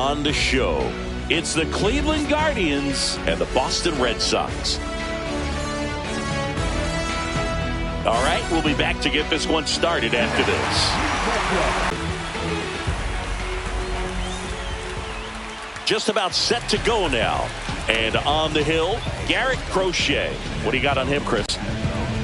on the show. It's the Cleveland Guardians and the Boston Red Sox. All right, we'll be back to get this one started after this. Just about set to go now. And on the hill, Garrett Crochet. What do you got on him, Chris?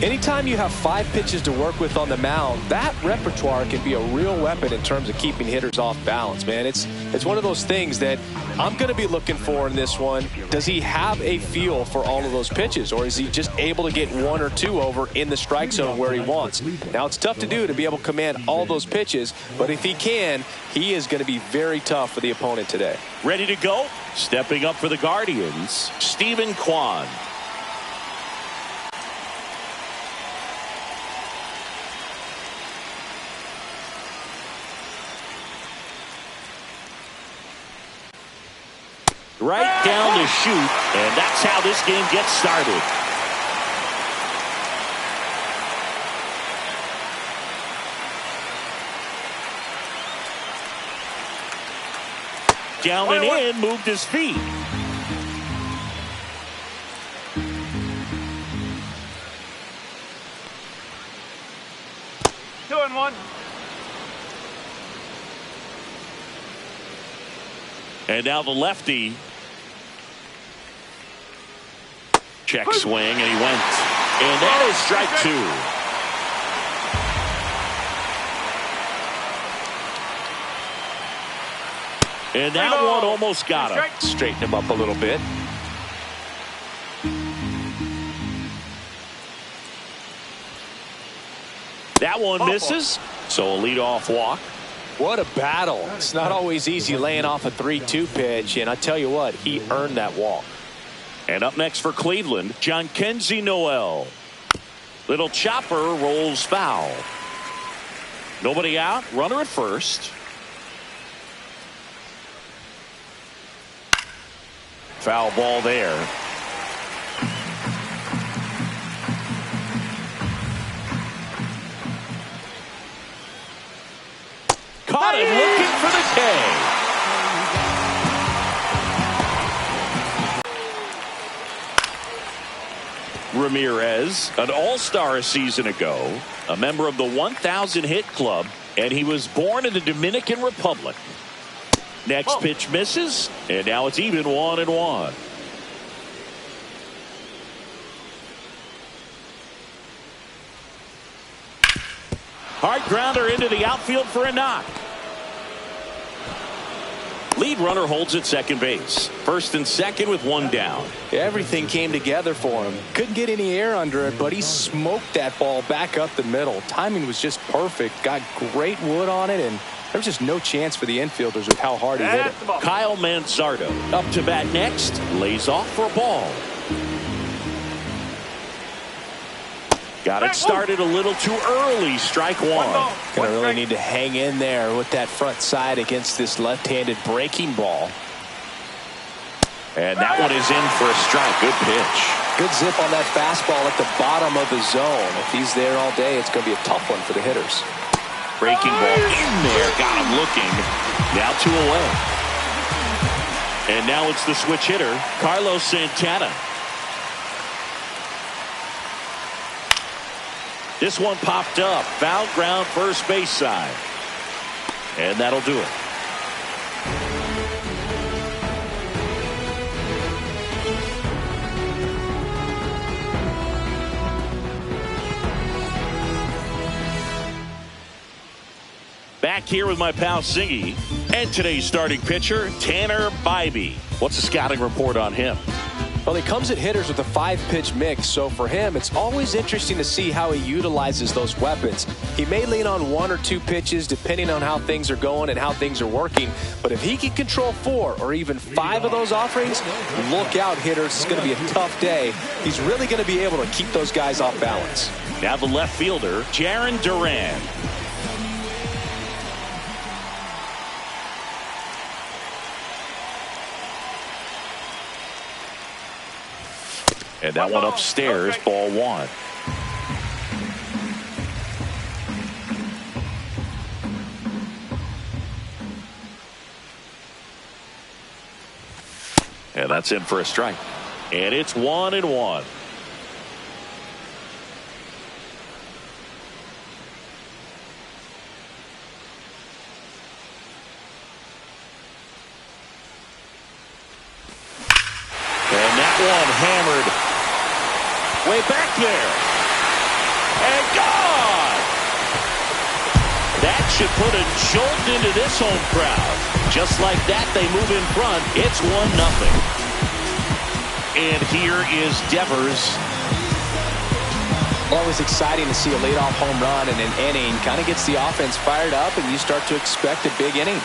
Anytime you have 5 pitches to work with on the mound, that repertoire can be a real weapon in terms of keeping hitters off balance, man. It's one of those things that I'm going to be looking for in this one. Does he have a feel for all of those pitches, or is he just able to get 1 or 2 over in the strike zone where he wants? Now, it's tough to do to be able to command all those pitches, but if he can, he is going to be very tough for the opponent today. Ready to go? Stepping up for the Guardians, Steven Kwan. Right down the chute, and that's how this game gets started. Down and in, moved his feet. Two and one. And now the lefty. Check swing, and he went. And that is strike 2. And that one almost got him. Straighten him up a little bit. That one misses. So a leadoff walk. What a battle. It's not always easy laying off a 3-2 pitch, and I tell you what, he earned that walk. And up next for Cleveland, Jhonkensy Noel. Little chopper rolls foul. Nobody out, runner at first. Foul ball there. Caught him looking for the K. Ramirez, an all-star a season ago, a member of the 1,000 hit club, and he was born in the Dominican Republic. Next pitch misses, and now it's even 1-1. Hard grounder into the outfield for a knock. Lead runner holds at second base. First and second with 1 down. Everything came together for him. Couldn't get any air under it, but he smoked that ball back up the middle. Timing was just perfect. Got great wood on it, and there was just no chance for the infielders with how hard he hit it. Kyle Manzardo up to bat next. Lays off for a ball. Got it started a little too early. Strike 1. Gonna really need to hang in there with that front side against this left-handed breaking ball. And that one is in for a strike. Good pitch. Good zip on that fastball at the bottom of the zone. If he's there all day, it's going to be a tough one for the hitters. Breaking ball in there. Got him looking. Now 2 away. And now it's the switch hitter, Carlos Santana. This one popped up. Foul ground first base side. And that'll do it. Back here with my pal Singy and today's starting pitcher, Tanner Bibee. What's the scouting report on him? Well, he comes at hitters with a 5-pitch mix, so for him, it's always interesting to see how he utilizes those weapons. He may lean on 1 or 2 pitches depending on how things are going and how things are working, but if he can control 4 or even 5 of those offerings, look out, hitters. It's going to be a tough day. He's really going to be able to keep those guys off balance. Now the left fielder, Jarren Duran. And that one upstairs, ball 1. And that's in for a strike. And it's 1-1. And that one hammered way back there. And gone! That should put a jolt into this home crowd. Just like that, they move in front. It's 1-0. And here is Devers. Always exciting to see a leadoff home run in an inning. Kind of gets the offense fired up, and you start to expect a big inning.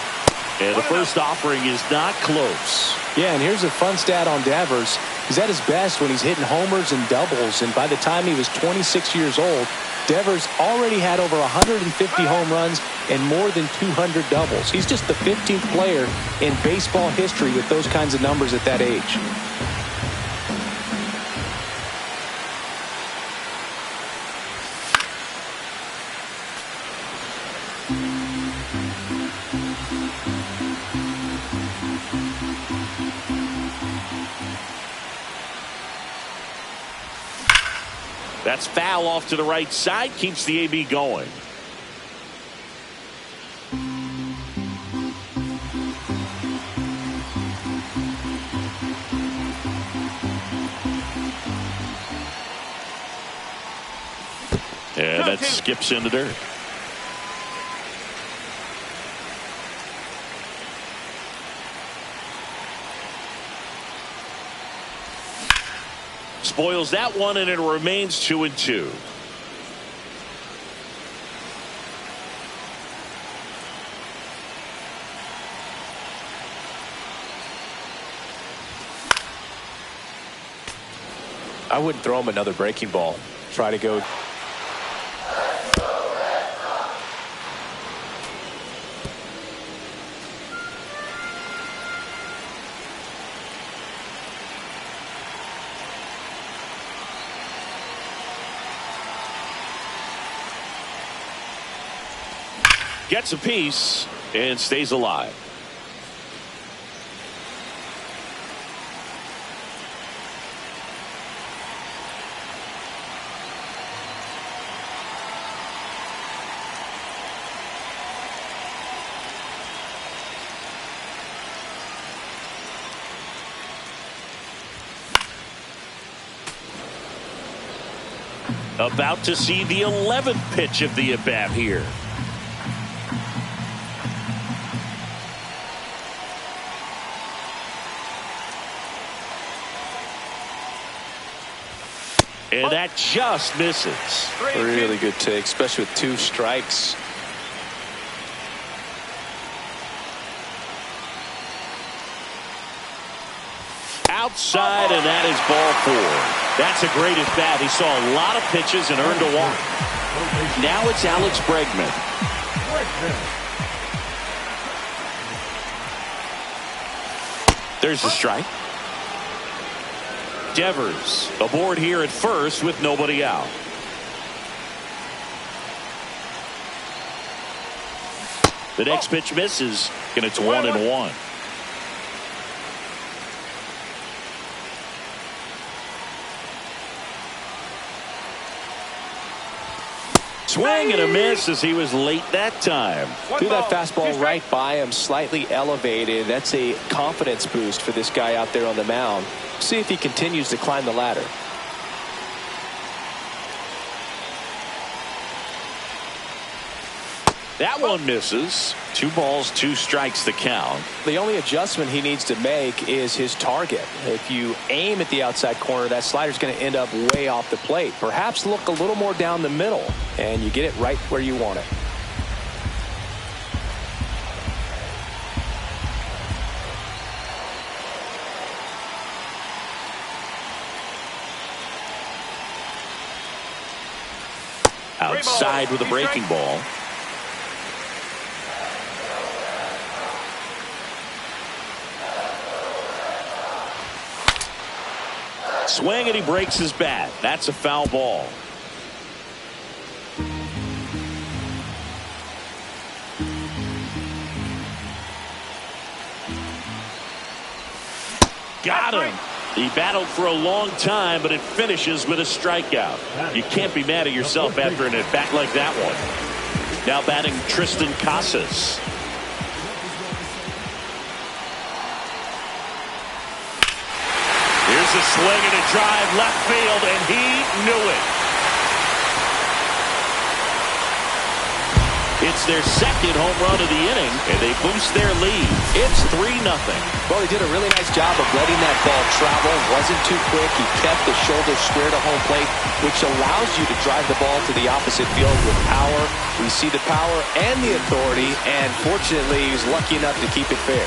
And the first offering is not close. Yeah, and here's a fun stat on Devers. He's at his best when he's hitting homers and doubles, and by the time he was 26 years old, Devers already had over 150 home runs and more than 200 doubles. He's just the 15th player in baseball history with those kinds of numbers at that age. That's foul off to the right side. Keeps the AB going. And that skips in the dirt. Spoils that one, and it remains 2-2. I wouldn't throw him another breaking ball. Try to go. Gets a piece and stays alive. About to see the 11th pitch of the at-bat here. And that just misses. Really good take, especially with 2 strikes. Outside, and that is ball 4. That's a great at bat. He saw a lot of pitches and earned a walk. Now it's Alex Bregman. There's the strike. Devers aboard here at first with nobody out. The next pitch misses, and it's 1-1. Swing and a miss as he was late that time. Threw that fastball right by him, slightly elevated. That's a confidence boost for this guy out there on the mound. See if he continues to climb the ladder. That one misses. 2 balls, 2 strikes to count. The only adjustment he needs to make is his target. If you aim at the outside corner, that slider's going to end up way off the plate. Perhaps look a little more down the middle, and you get it right where you want it. Outside with a breaking ball. Swing, and he breaks his bat. That's a foul ball. Got him. He battled for a long time, but it finishes with a strikeout. You can't be mad at yourself after an at-bat like that one. Now batting Triston Casas. Here's a swing and a drive left field, and he knew it. It's their second home run of the inning, and they boost their lead. It's 3-0. Well, he did a really nice job of letting that ball travel. Wasn't too quick. He kept the shoulder square to home plate, which allows you to drive the ball to the opposite field with power. We see the power and the authority, and fortunately, he was lucky enough to keep it fair.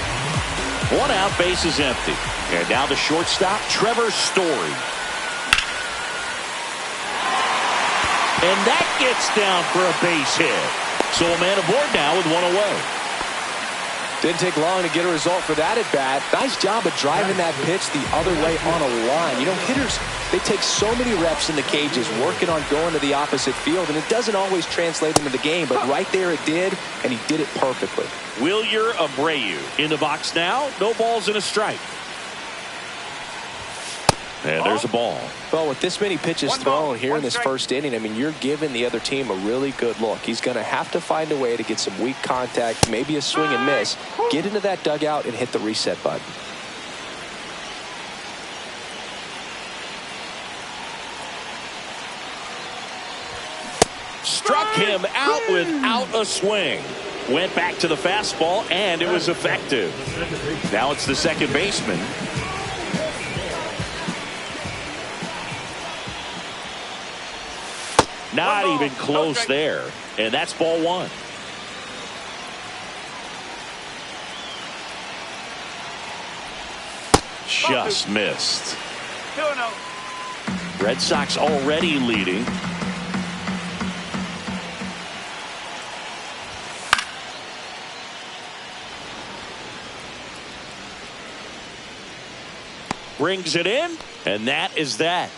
1 out, base is empty. And now the shortstop, Trevor Story. And that gets down for a base hit. So a man aboard now with 1 away. Didn't take long to get a result for that at bat. Nice job of driving that pitch the other way on a line. You know, hitters, they take so many reps in the cages working on going to the opposite field, and it doesn't always translate into the game, but right there it did, and he did it perfectly. Wilyer Abreu in the box now. No balls and a strike. And there's a ball. Well, with this many pitches thrown here in this first inning, I mean, you're giving the other team a really good look. He's going to have to find a way to get some weak contact, maybe a swing and miss, get into that dugout and hit the reset button. Struck him out without a swing. Went back to the fastball, and it was effective. Now it's the second baseman. Not even close there. And that's ball 1. Just missed. Red Sox already leading. Brings it in, and that is that.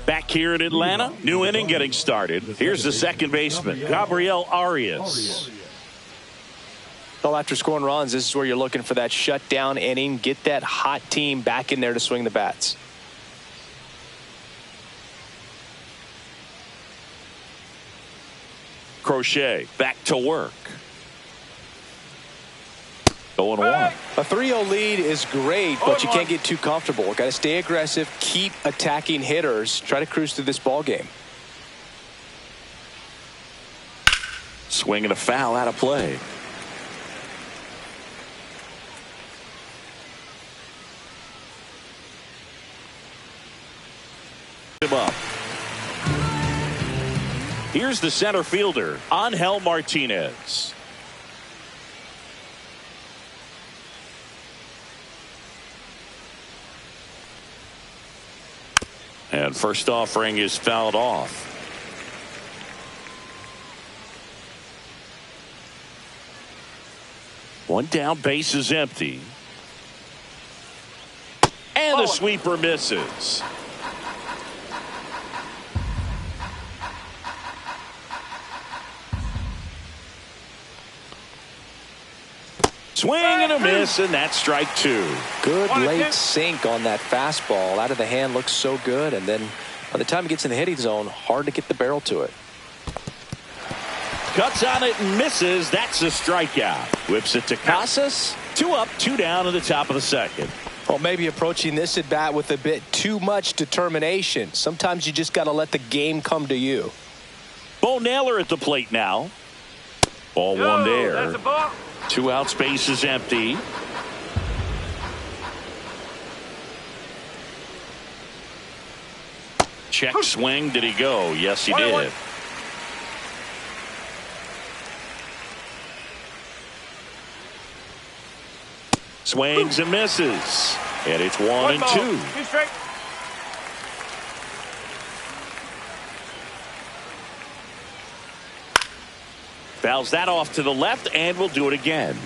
Back here in Atlanta, new inning getting started. Here's the second baseman, Gabriel Arias. Well, after scoring runs, this is where you're looking for that shutdown inning. Get that hot team back in there to swing the bats. Crochet back to work. 0-1. A 3-0 lead is great, but you can't get too comfortable. Got to stay aggressive, keep attacking hitters, try to cruise through this ball game. Swing and a foul out of play. Him up. Here's the center fielder, Angel Martinez. And first offering is fouled off. One down, base is empty. And the sweeper misses. Swing and a miss, and that's strike 2. Good late sink on that fastball. Out of the hand, looks so good, and then by the time it gets in the hitting zone, hard to get the barrel to it. Cuts on it and misses. That's a strikeout. Whips it to Casas. 2 up, 2 down at the top of the second. Well, maybe approaching this at bat with a bit too much determination. Sometimes you just got to let the game come to you. Bo Naylor at the plate now. Ball 1 there. That's a ball. 2 out, space is empty. Check swing. Did he go? Yes, he did. Swings and misses. And it's 1-2. Fouls that off to the left, and we'll do it again.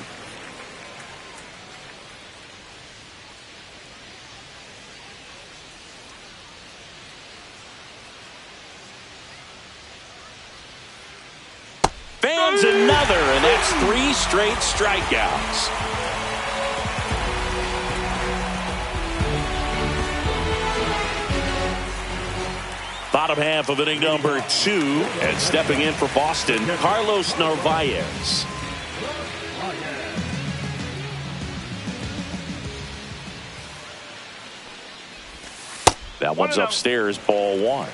Fans another, and that's 3 straight strikeouts. Bottom half of inning number 2, and stepping in for Boston, Carlos Narvaez. That one's upstairs, ball 1.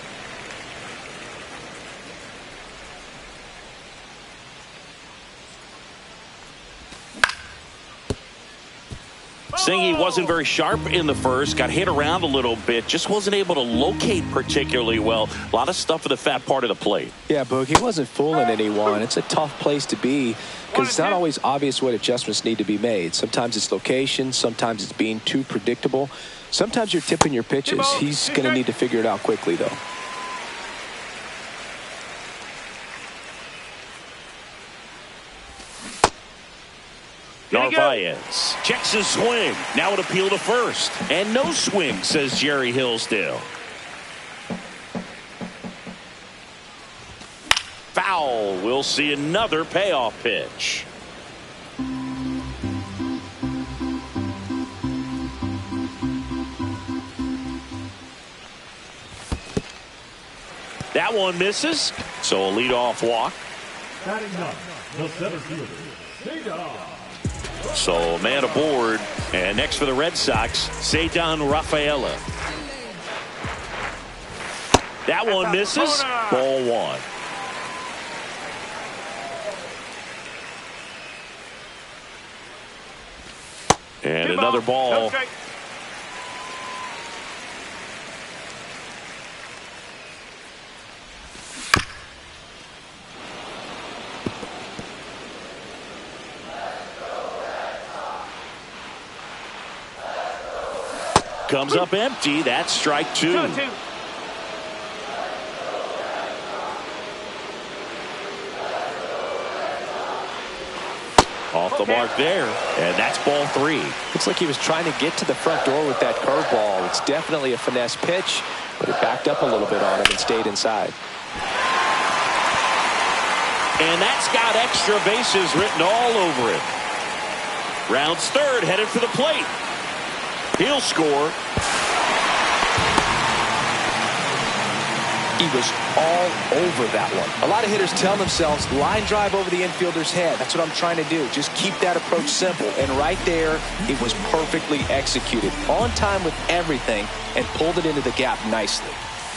Singy wasn't very sharp in the first, got hit around a little bit, just wasn't able to locate particularly well. A lot of stuff in the fat part of the plate. Yeah, Boog, he wasn't fooling anyone. It's a tough place to be because it's not always obvious what adjustments need to be made. Sometimes it's location, sometimes it's being too predictable. Sometimes you're tipping your pitches. He's going to need to figure it out quickly, though. Narvaez checks his swing. Now an appeal to first. And no swing, says Jerry Hillsdale. Foul. We'll see another payoff pitch. That one misses. So a leadoff walk. So man aboard, and next for the Red Sox, Ceddanne Rafaela. That one misses. Ball 1. And another ball. Comes up empty. That's strike 2. Off the mark there, and that's ball 3. Looks like he was trying to get to the front door with that curveball. It's definitely a finesse pitch, but it backed up a little bit on him and stayed inside. And that's got extra bases written all over it. Rounds third, headed for the plate. He'll score. He was all over that one. A lot of hitters tell themselves, line drive over the infielder's head. That's what I'm trying to do. Just keep that approach simple. And right there, it was perfectly executed. On time with everything, and pulled it into the gap nicely.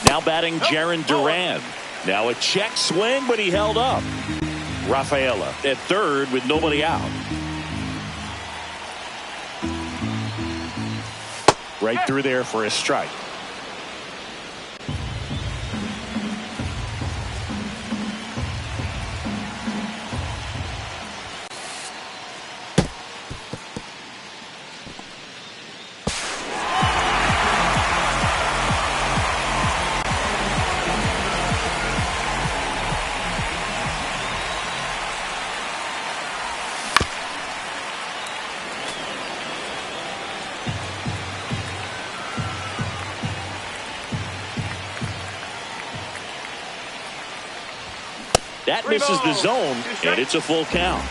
Now batting Jarren Duran. Now a check swing, but he held up. Rafaela at third with nobody out. Right through there for a strike. That misses the zone, and it's a full count.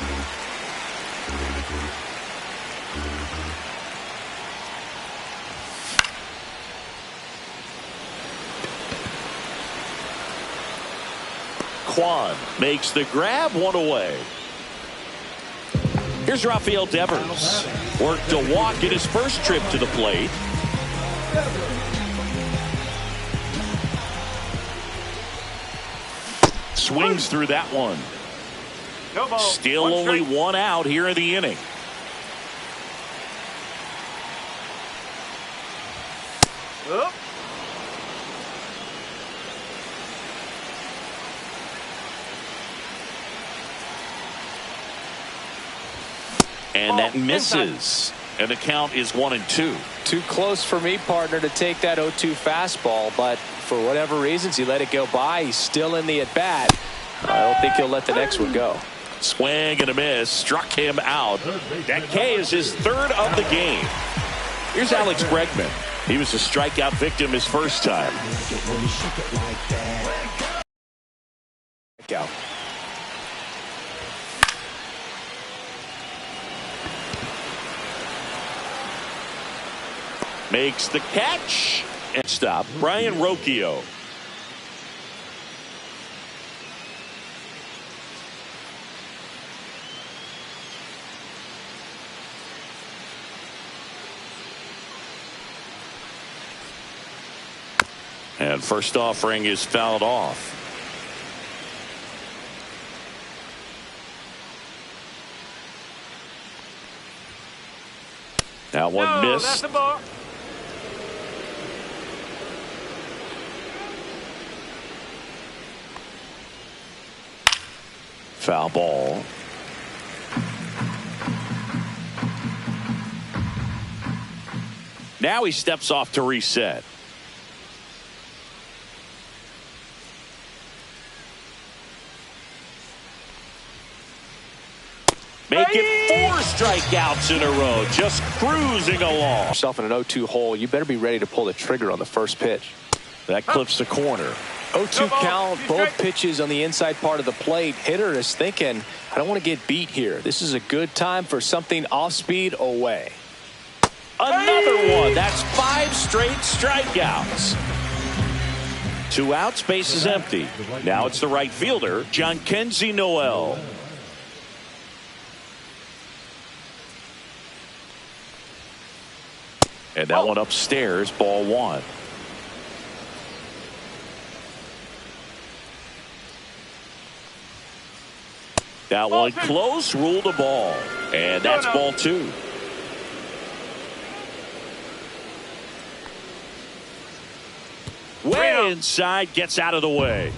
Kwan makes the grab, 1 away. Here's Rafael Devers. Worked a walk in his first trip to the plate. Swings through that one. Still only 1 out here in the inning. And that misses. And the count is 1-2. Too close for me, partner, to take that 0-2 fastball, but for whatever reasons he let it go by. He's still in the at-bat. I don't think he'll let the next one go. Swing and a miss, struck him out. That K is his 3rd of the game. Here's Alex Bregman. He was a strikeout victim his first time. Makes the catch. And stop. Brian Rocchio. And first offering is fouled off. That one missed. That's the ball. Foul ball. Now he steps off to reset. Making 4 strikeouts in a row, just cruising along. Yourself in an 0-2 hole, you better be ready to pull the trigger on the first pitch. That clips the corner. 0-2 count, both pitches on the inside part of the plate. Hitter is thinking, I don't want to get beat here. This is a good time for something off speed away. Another one. That's 5 straight strikeouts. 2 outs, base is empty. Now it's the right fielder, Jhonkensy Noel. And that one upstairs, ball 1. That one close, ruled a ball. And that's ball 2. Way inside, gets out of the way.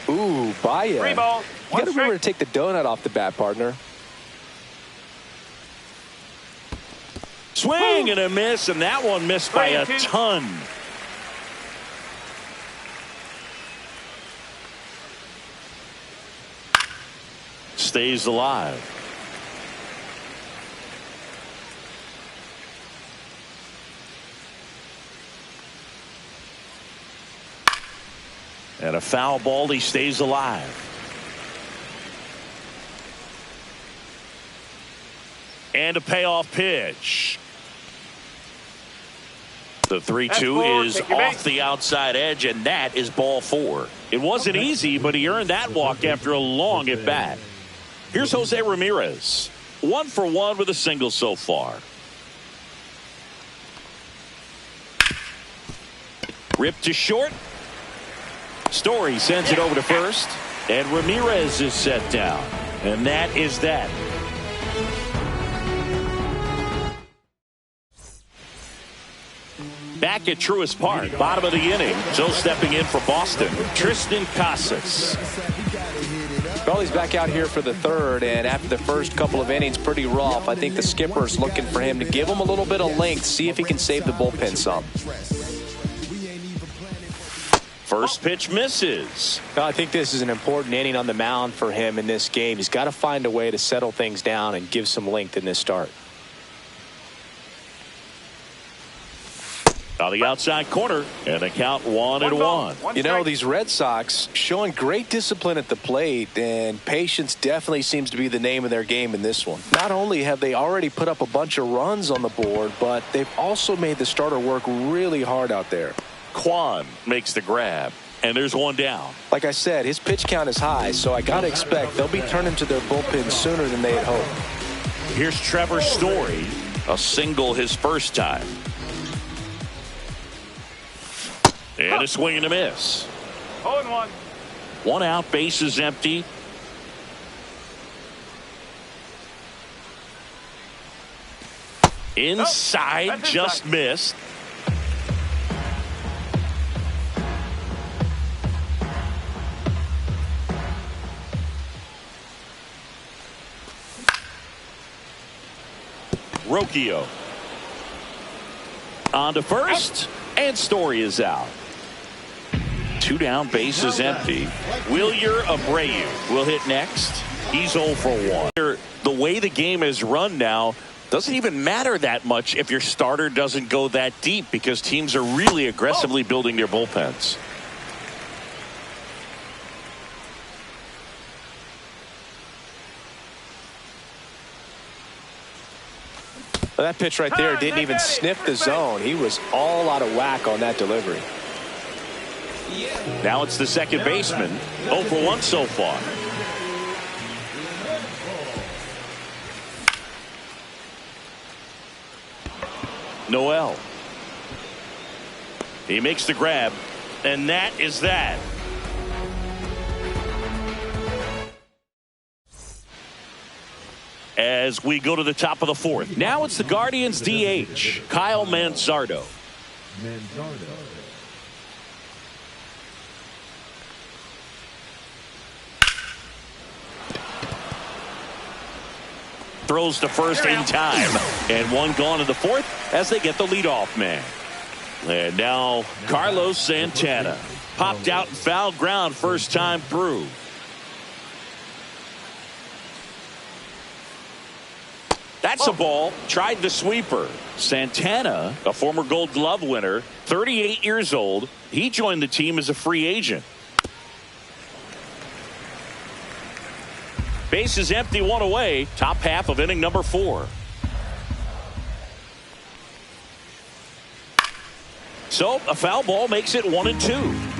Ooh, Baez. You got to remember to take the donut off the bat, partner. Swing and a miss, and that one missed by a ton. Stays alive. And a foul ball, he stays alive. And a payoff pitch. The 3-2 is off the outside edge, and that is ball 4. It wasn't easy, but he earned that walk after a long at bat. Here's Jose Ramirez. 1 for 1 with a single so far. Ripped to short. Story sends it over to first, and Ramirez is set down. And that is that. Back at Truist Park, bottom of the inning. So stepping in for Boston, Triston Casas. Well, he's back out here for the third, and after the first couple of innings, pretty rough. I think the skipper's looking for him to give him a little bit of length, see if he can save the bullpen some. First pitch misses. I think this is an important inning on the mound for him in this game. He's got to find a way to settle things down and give some length in this start. On the outside corner, and the count 1-1. You know, these Red Sox showing great discipline at the plate, and patience definitely seems to be the name of their game in this one. Not only have they already put up a bunch of runs on the board, but they've also made the starter work really hard out there. Kwan makes the grab, and there's one down. Like I said, his pitch count is high, so I got to expect they'll be turning to their bullpen sooner than they had hoped. Here's Trevor Story, a single his first time. And a swing and a miss. 0-1. 1 out, base is empty. Inside, just missed. Rocchio on to first, and Story is out. 2 down, base is empty. Wilyer Abreu will hit next. He's 0 for 1. The way the game is run now doesn't even matter that much if your starter doesn't go that deep, because teams are really aggressively building their bullpens. Well, that pitch right there didn't even sniff the zone. He was all out of whack on that delivery. Now it's the second baseman. 0 for 1 so far. Noel. He makes the grab, and that is that. As we go to the top of the fourth. Now it's the Guardians DH, Kyle Manzardo. Throws to first in time, and one gone in the fourth as they get the leadoff man. And now Carlos Santana popped out in foul ground first time through. That's a ball. Tried the sweeper. Santana, a former Gold Glove winner, 38 years old. He joined the team as a free agent. Base is empty, one away. Top half of inning number 4. So a foul ball makes it 1-2.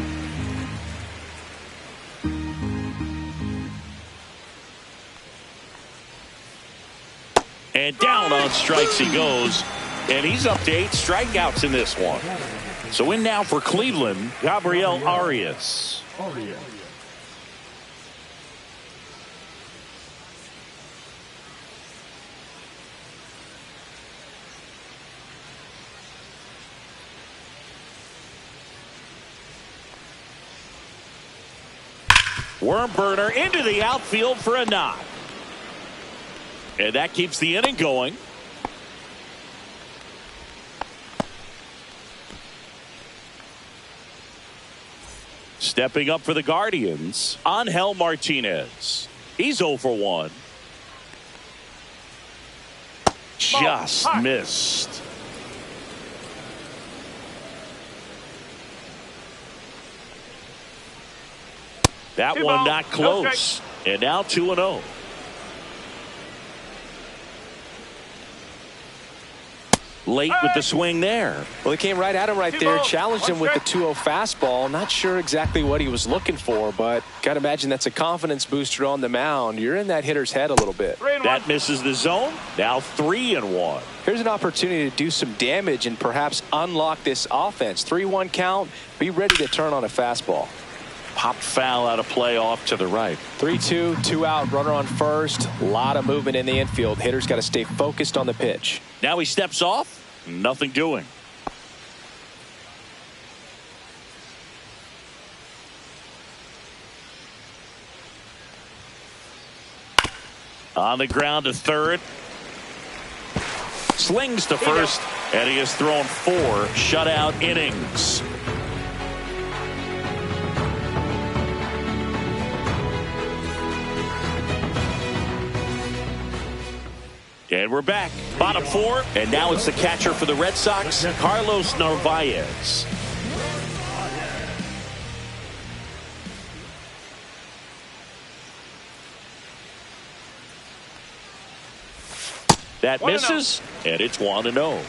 And down on strikes he goes. And he's up to 8 strikeouts in this one. So in now for Cleveland, Gabriel Arias. Worm burner into the outfield for a knock. And that keeps the inning going. Stepping up for the Guardians, Angel Martinez. He's 0 for 1. Just missed. That one not close. And now 2-0. Late with the swing there. Well, he came right at him right there, challenged him with the 2-0 fastball. Not sure exactly what he was looking for, but got to imagine that's a confidence booster on the mound. You're in that hitter's head a little bit. That misses the zone. Now 3-1. Here's an opportunity to do some damage and perhaps unlock this offense. 3-1 count. Be ready to turn on a fastball. Popped foul out of play off to the right. 3-2, 2 out, runner on first. A lot of movement in the infield. Hitter's got to stay focused on the pitch. Now he steps off. Nothing doing. On the ground to third. Slings to first. And he has thrown 4 shutout innings. And we're back. Bottom 4. And now it's the catcher for the Red Sox, Carlos Narvaez. That misses, and it's 1-0.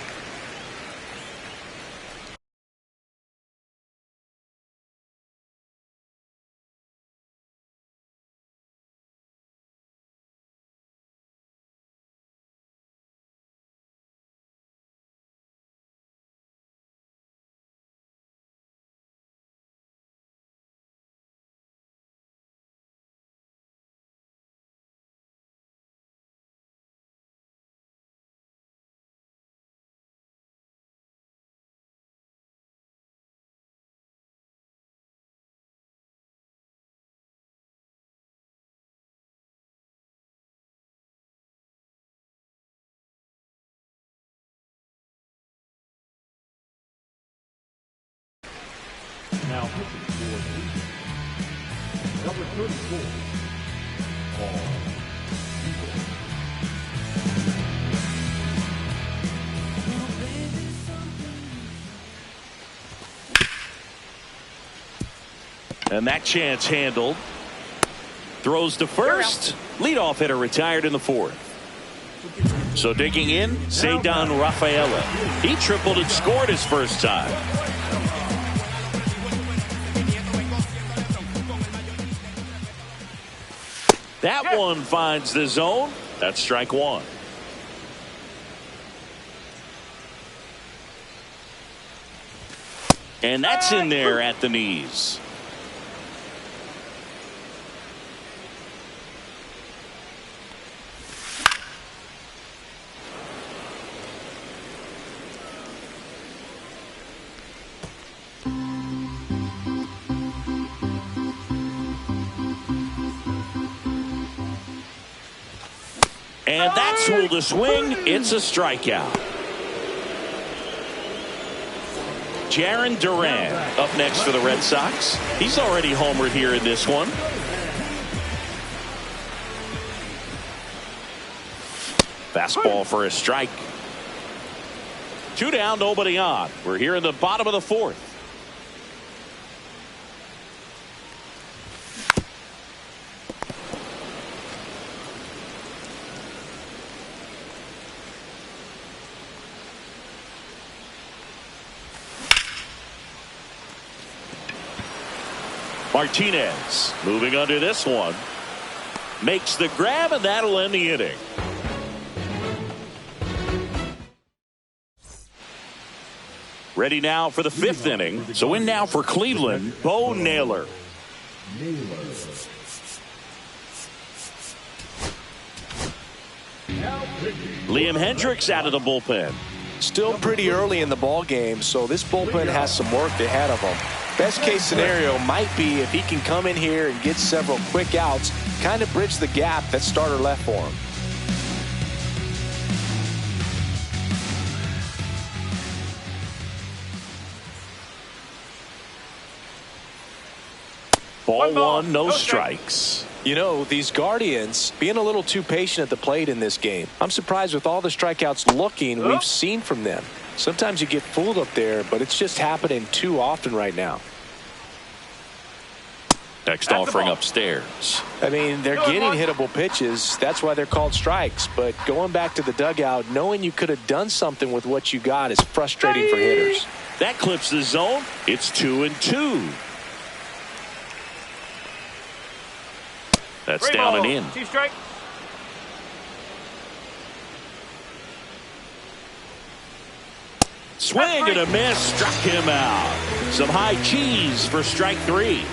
Now, number 34, Paul. And that chance handled. Throws to first. Leadoff hitter retired in the 4th. So digging in, Ceddanne Rafaela. He tripled and scored his first time. That one finds the zone. That's strike one. And that's in there at the knees. And that's ruled a swing. It's a strikeout. Jarren Duran up next for the Red Sox. He's already homered here in this one. Fastball for a strike. 2 down, nobody on. We're here in the bottom of the fourth. Martinez moving under this one. Makes the grab, and that'll end the inning. Ready now for the 5th inning. So in now for Cleveland, Bo Naylor. Liam Hendriks out of the bullpen. Still pretty early in the ball game, so this bullpen has some work ahead of them. Best case scenario might be if he can come in here and get several quick outs, kind of bridge the gap that starter left for him. Ball one, no strikes. You know, these Guardians being a little too patient at the plate in this game. I'm surprised with all the strikeouts we've seen from them. Sometimes you get fooled up there, but it's just happening too often right now. Next offering upstairs. I mean, they're getting hittable pitches. That's why they're called strikes. But going back to the dugout, knowing you could have done something with what you got is frustrating for hitters. That clips the zone. It's 2-2. That's down and in. 2 strike. Swing and a miss. Struck him out. Some high cheese for strike 3.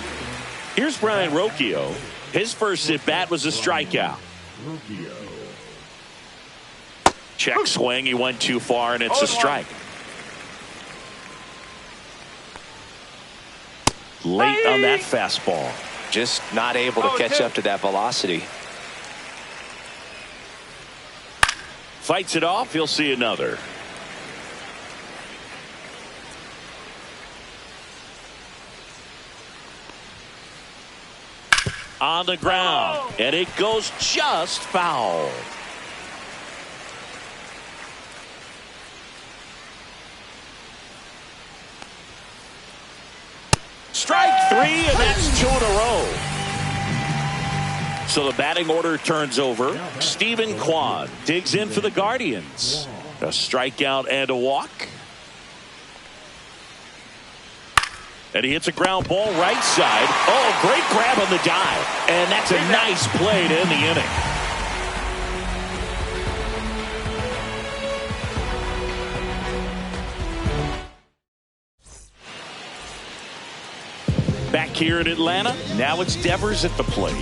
Here's Brayan Rocchio. His first at-bat was a strikeout. Check swing. He went too far, and it's a strike. Late on that fastball. Just not able to catch up to that velocity. Fights it off. He'll see another. On the ground, and it goes just foul. Strike 3, and that's 2 in a row. So the batting order turns over. Stephen Kwan digs in for the Guardians. A strikeout and a walk. And he hits a ground ball right side. Oh, great grab on the dive. And that's a nice play to end the inning. Back here in Atlanta, now it's Devers at the plate.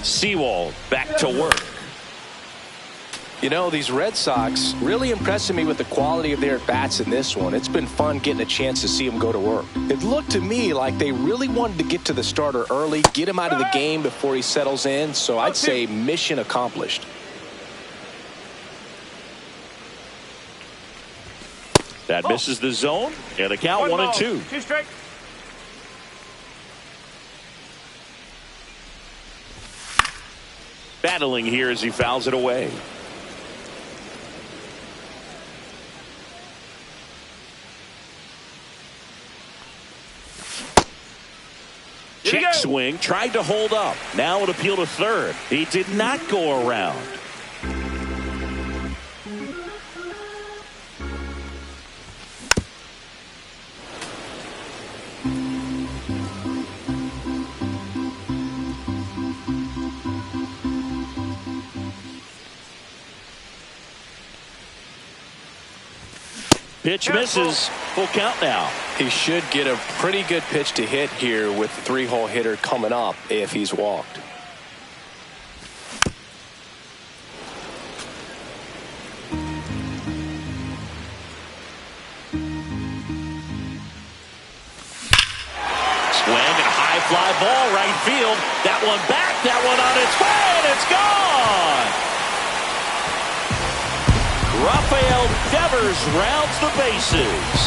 Sewald back to work. You know, these Red Sox really impressing me with the quality of their at-bats in this one. It's been fun getting a chance to see them go to work. It looked to me like they really wanted to get to the starter early, get him out of the game before he settles in, so I'd say mission accomplished. That misses the zone, and the count 1-2. 2 strike. Battling here as he fouls it away. check swing, tried to hold up. Now an appeal to third. He did not go around. Pitch misses. Full count now. He should get a pretty good pitch to hit here with the 3-hole hitter coming up if he's walked. Swing and a high fly ball right field. That one back. That one on its way, and it's gone. Rafael Devers rounds the bases,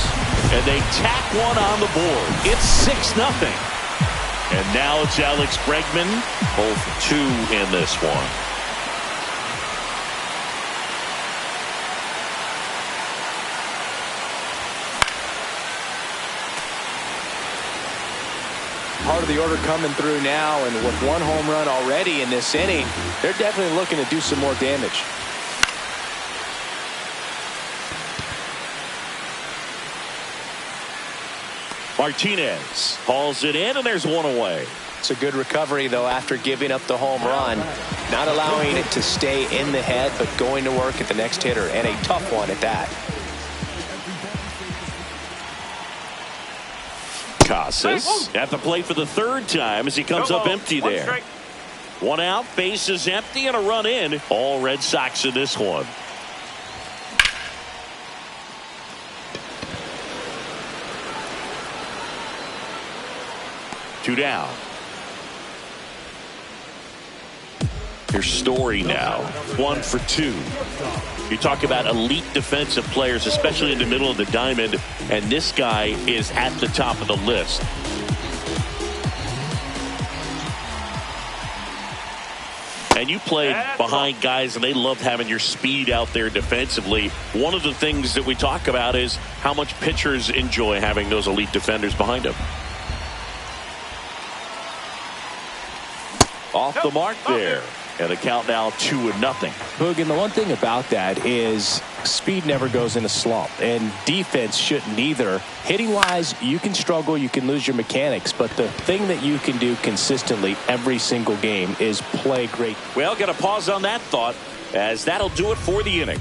and they tack one on the board. It's 6-0. And now it's Alex Bregman, both 2 in this one. Part of the order coming through now, and with 1 home run already in this inning, they're definitely looking to do some more damage. Martinez hauls it in, and there's 1 away. It's a good recovery, though, after giving up the home run. Not allowing it to stay in the head, but going to work at the next hitter, and a tough one at that. Casas at the plate for the 3rd time as he comes up empty there. 1 out, base is empty, and a run in. All Red Sox in this one. Two down. Here's Story now. 1 for 2. You talk about elite defensive players, especially in the middle of the diamond, and this guy is at the top of the list. And you played behind guys, and they love having your speed out there defensively. One of the things that we talk about is how much pitchers enjoy having those elite defenders behind them. Off the mark there. And the count now 2-0. Boog, and the one thing about that is speed never goes in a slump, and defense shouldn't either. Hitting wise, you can struggle, you can lose your mechanics, but the thing that you can do consistently every single game is play great. Well, got to pause on that thought, as that'll do it for the inning.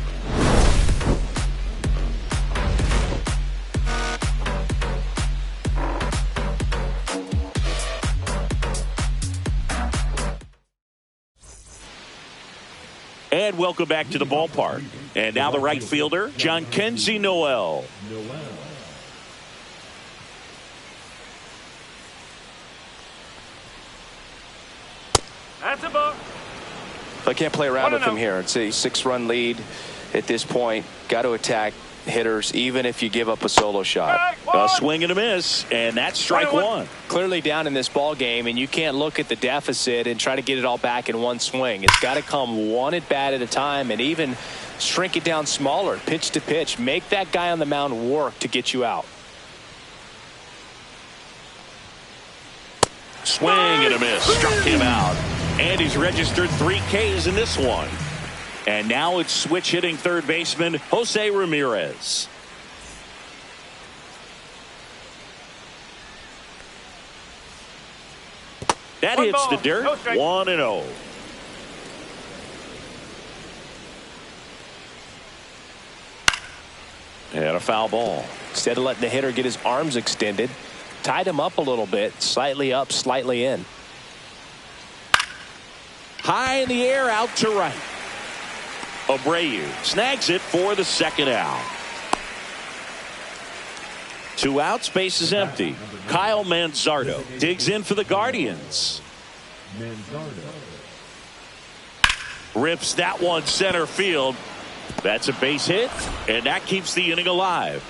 And welcome back to the ballpark. And now the right fielder, Jhonkensy Noel. That's a ball. I can't play around with him here. It's a 6-run lead at this point. Got to attack hitters, even if you give up a solo shot. A swing and a miss, and that's strike 1. Clearly down in this ball game, and you can't look at the deficit and try to get it all back in one swing. It's got to come one at bat at a time, and even shrink it down smaller, pitch to pitch. Make that guy on the mound work to get you out. Swing and a miss. Struck him out. And he's registered 3 Ks in this one. And now it's switch hitting third baseman Jose Ramirez. That hits the dirt. 1-0. And a foul ball. Instead of letting the hitter get his arms extended, tied him up a little bit, slightly up, slightly in. High in the air, out to right. Abreu snags it for the 2nd out. 2 outs, base is empty. Kyle Manzardo digs in for the Guardians. Rips that one center field. That's a base hit, and that keeps the inning alive.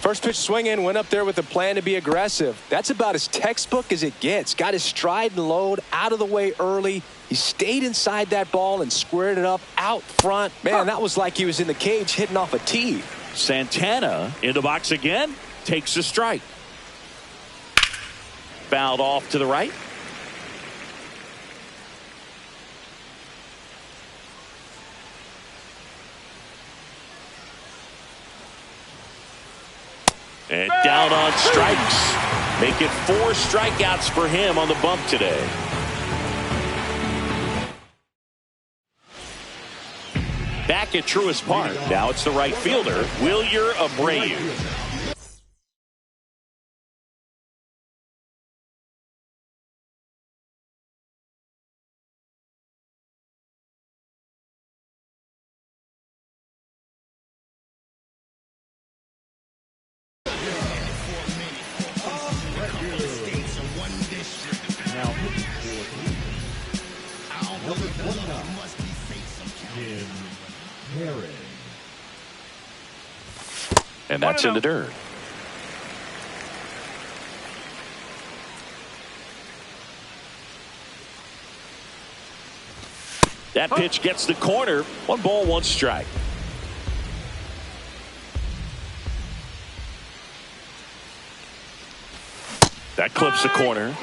First pitch swing in, went up there with a plan to be aggressive. That's about as textbook as it gets. Got his stride and load out of the way early. He stayed inside that ball and squared it up out front. Man, that was like he was in the cage hitting off a tee. Santana in the box again. takes a strike. Fouled off to the right. And down on strikes. Make it 4 strikeouts for him on the bump today. Back at Truist Park. Now it's the right fielder, Wilyer Abreu. And that's in the dirt. That pitch gets the corner. 1 ball, 1 strike. That clips the corner.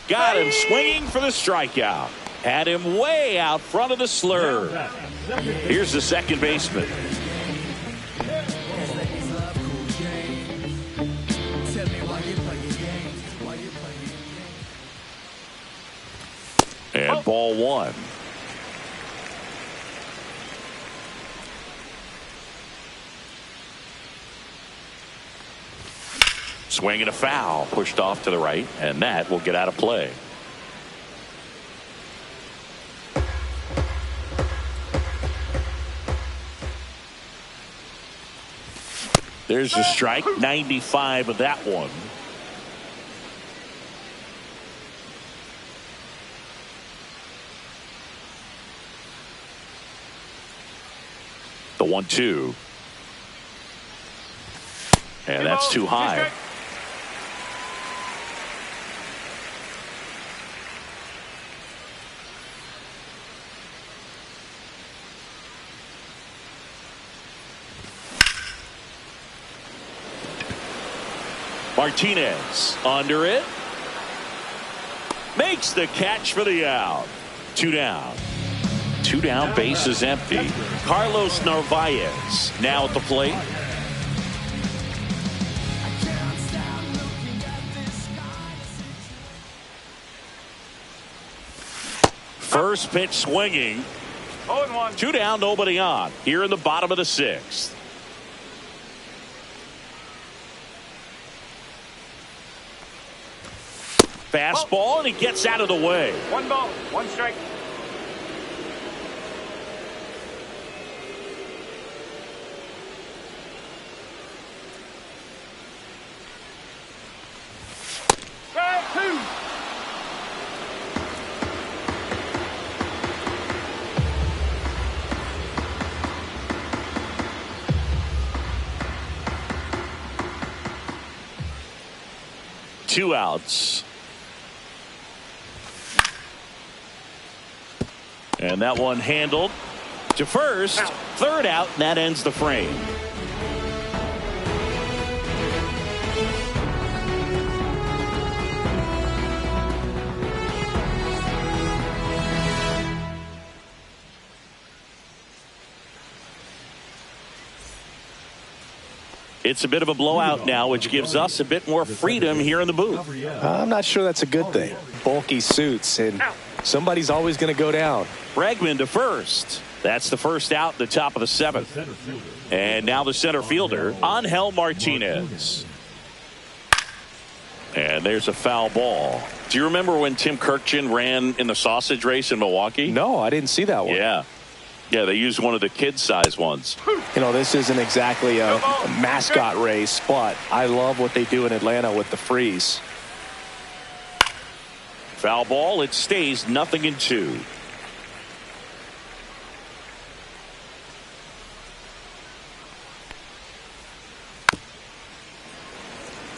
Got him swinging for the strikeout. Had him way out front of the slur. Here's the second baseman. And ball 1. Swing and a foul, pushed off to the right, and that will get out of play. There's a strike, 95 of that one. The 1-2. And that's too high. Martinez under it. Makes the catch for the out. 2 down. 2 down, base is empty. Carlos Narvaez now at the plate. First pitch swinging. 0-1. 2 down, nobody on. Here in the bottom of the 6th. Fastball, and he gets out of the way. 1 ball, 1 strike. Strike 2. Two outs. And that one handled to first. Third out, and that ends the frame. It's a bit of a blowout now, which gives us a bit more freedom here in the booth. I'm not sure that's a good thing. Bulky suits, and somebody's always going to go down. Bregman to first. That's the first out, the top of the 7th. And now the center fielder, Angel Martinez. And there's a foul ball. Do you remember when Tim Kirkjian ran in the sausage race in Milwaukee? No, I didn't see that one. Yeah. Yeah, they used one of the kid-size ones. You know, this isn't exactly a mascot race, but I love what they do in Atlanta with the freeze. Foul ball, it stays 0-2.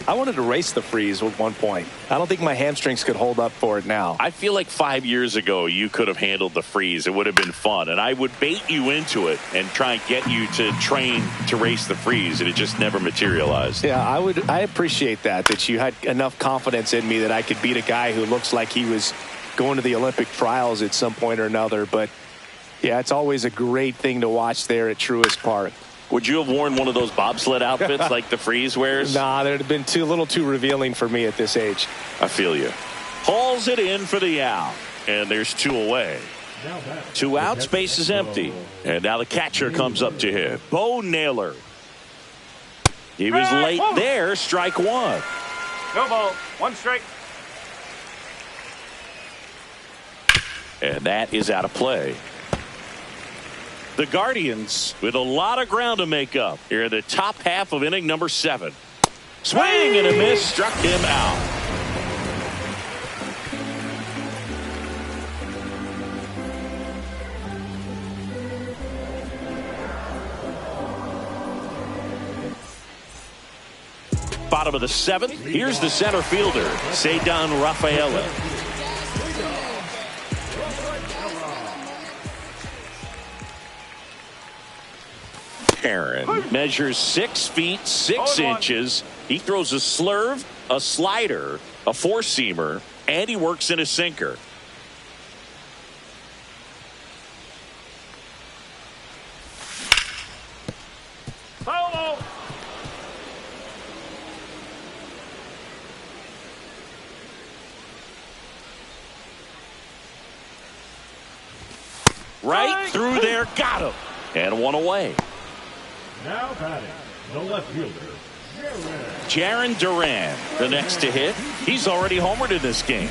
I wanted to race the freeze at one point. I don't think my hamstrings could hold up for it now. I feel like 5 years ago you could have handled the freeze. It would have been fun, and I would bait you into it and try and get you to train to race the freeze, and it just never materialized. Yeah, I appreciate that you had enough confidence in me that I could beat a guy who looks like he was going to the Olympic trials at some point or another. But yeah, it's always a great thing to watch there at Truist Park. Would you have worn one of those bobsled outfits like the freeze wears? Nah, they'd have been a little too revealing for me at this age. I feel you. Hauls it in for the out, and there's 2 away. 2 outs, base is empty, and now the catcher comes up to hit. Bo Naylor. He was late there. Strike 1. No ball. 1 strike. And that is out of play. The Guardians with a lot of ground to make up here in the top half of inning number 7. Swing and a miss, struck him out. Bottom of the 7th. Here's the center fielder, Ceddanne Rafaela. Aaron measures 6 feet 6 inches. He throws a slurve, a slider, a 4-seamer, and he works in a sinker. Foul. Right through there, got him. And 1 away. Now batting, the left fielder, Jarren Duran, the next to hit. He's already homered in this game.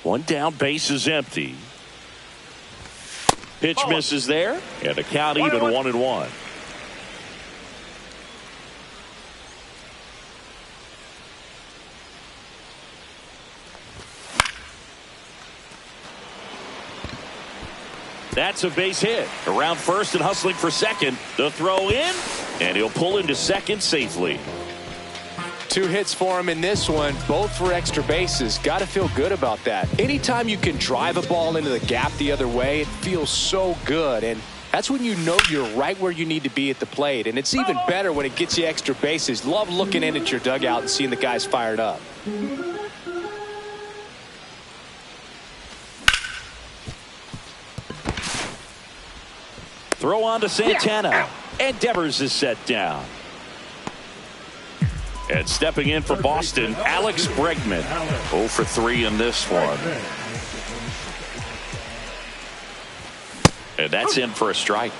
One down, base is empty. Pitch misses there, and the count even 1-1. That's a base hit. Around first and hustling for second. The throw in, and he'll pull into second safely. 2 hits for him in this one, both for extra bases. Got to feel good about that. Anytime you can drive a ball into the gap the other way, it feels so good. And that's when you know you're right where you need to be at the plate. And it's even better when it gets you extra bases. Love looking in at your dugout and seeing the guys fired up. Throw on to Santana, and Devers is set down. And stepping in for Boston, Alex Bregman. 0 for 3 in this one. And that's in for a strike.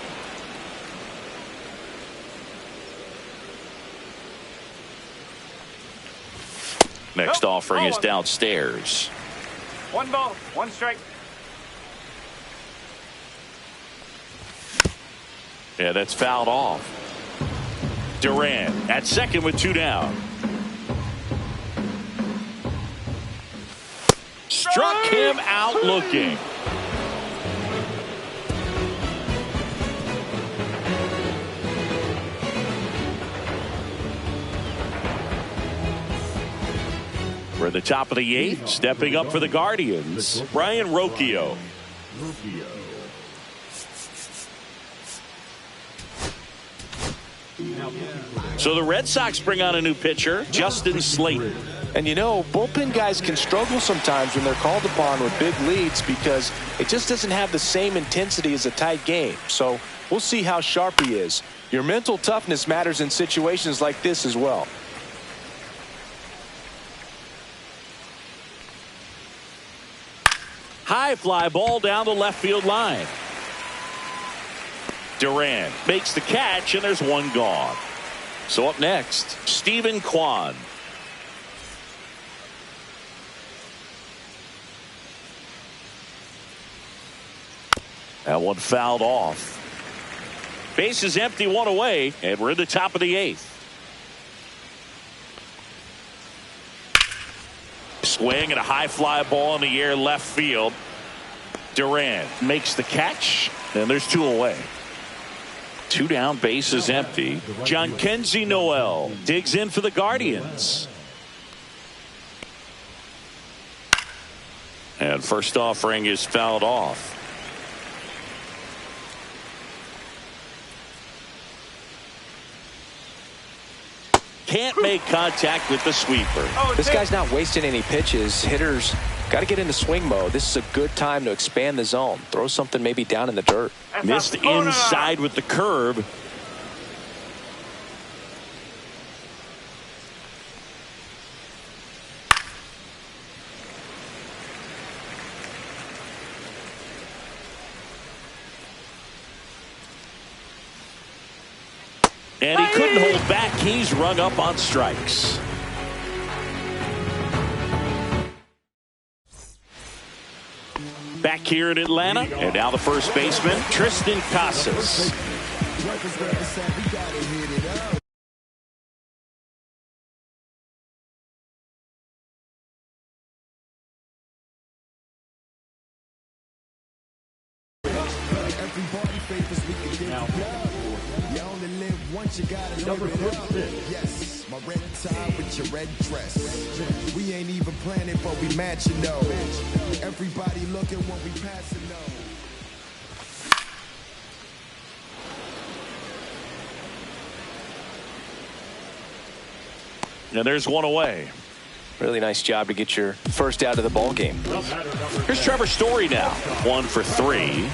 Next offering is downstairs. 1 ball. 1 strike. Yeah, that's fouled off. Duran at second with 2 down. Struck him out looking. We're at the top of the 8th. Stepping up for the Guardians, Brian Rocchio. So the Red Sox bring on a new pitcher, Justin Slayton. And you know, bullpen guys can struggle sometimes when they're called upon with big leads because it just doesn't have the same intensity as a tight game. So we'll see how sharp he is. Your mental toughness matters in situations like this as well. High fly ball down the left field line. Duran makes the catch, and there's 1 gone. So up next, Stephen Kwan. That one fouled off. Base is empty, 1 away, and we're in the top of the 8th. swing and a high fly ball in the air left field. Duran makes the catch, and there's 2 away. 2 down, base is empty. Jhonkensy Noel digs in for the Guardians. And first offering is fouled off. Can't make contact with the sweeper. This guy's not wasting any pitches. Hitters got to get into swing mode. This is a good time to expand the zone. Throw something maybe down in the dirt. Missed inside with the curve. And he couldn't hold back. He's rung up on strikes. Back here in Atlanta, and now the first baseman, Triston Casas. Number 36. Yes, my red tie with your red dress. We ain't even planning, but we matching though. Everybody looking when we passing though. And there's 1 away. Really nice job to get your first out of the ball game. Here's Trevor Story now. 1 for 3.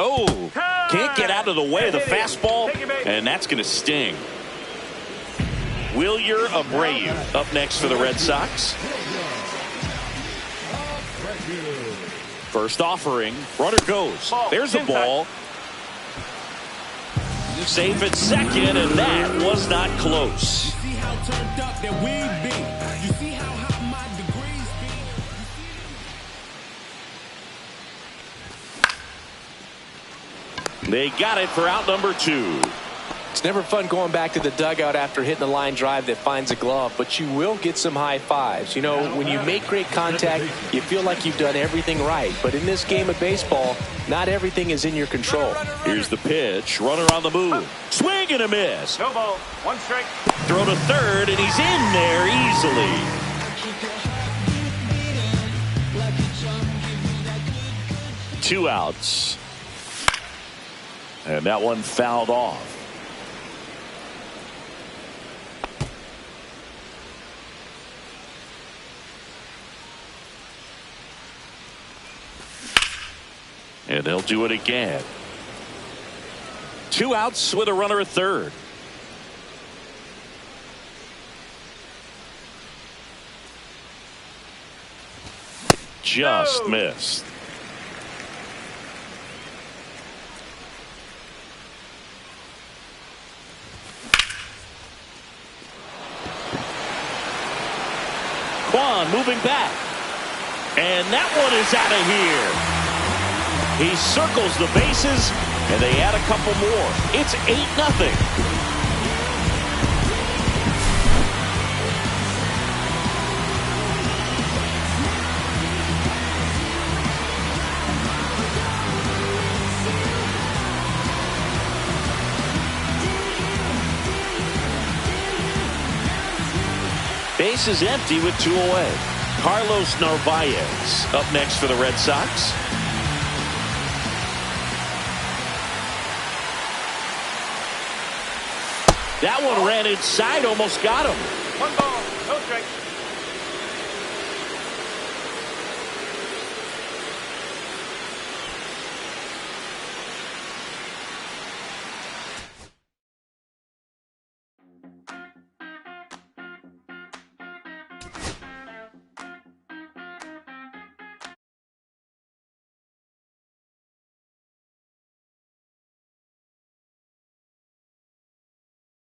Oh, can't get out of the way of the fastball, and that's going to sting. Wilyer Abreu up next for the Red Sox. First offering, runner goes. There's the ball. Safe at second, and that was not close. They got it for out number 2. It's never fun going back to the dugout after hitting a line drive that finds a glove, but you will get some high fives. You know, when you make great contact, you feel like you've done everything right. But in this game of baseball, not everything is in your control. Here's the pitch. Runner on the move. Swing and a miss. No ball. 1 strike. Throw to third, and he's in there easily. Two outs. And that one fouled off. And they'll do it again. 2 outs with a runner at third. Just missed. Kwan moving back. And that one is out of here. He circles the bases, and they add a couple more. It's 8-0. Base is empty with 2 away. Carlos Narvaez up next for the Red Sox. That one ran inside, almost got him. 1 ball, no strike.